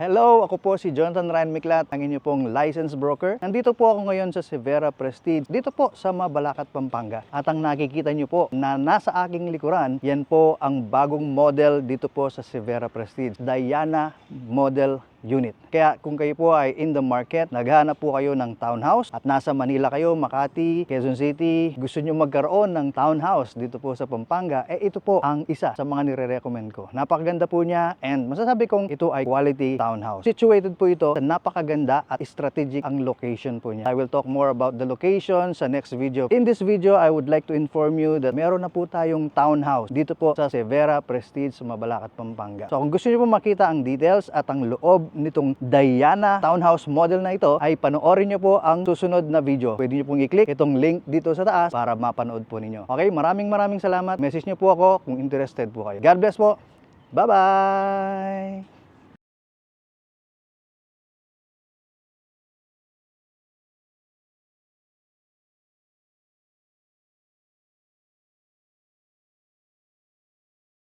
Hello, ako po si Jonathan Ryan Miklat, ang inyo pong licensed broker. Nandito po ako ngayon sa Severa Prestige, dito po sa Mabalacat, Pampanga. At ang nakikita nyo po na nasa aking likuran, yan po ang bagong model dito po sa Severa Prestige, Diana Model Unit. Kaya kung kayo po ay in the market, naghahanap po kayo ng townhouse at nasa Manila kayo, Makati, Quezon City, gusto nyo magkaroon ng townhouse dito po sa Pampanga, ito po ang isa sa mga nire-recommend ko. Napakaganda po niya and masasabi kong ito ay quality townhouse. Situated po ito sa napakaganda at strategic ang location po niya. I will talk more about the location sa next video. In this video, I would like to inform you that meron na po tayong townhouse dito po sa Severa Prestige sa Mabalacat, Pampanga. So kung gusto niyo po makita ang details at ang loob nitong Diana Townhouse model na ito, ay panoorin niyo po ang susunod na video. Pwede niyo pong i-click itong link dito sa taas para mapanood po ninyo. Okay, maraming salamat. Message niyo po ako kung interested po kayo. God bless po. Bye-bye!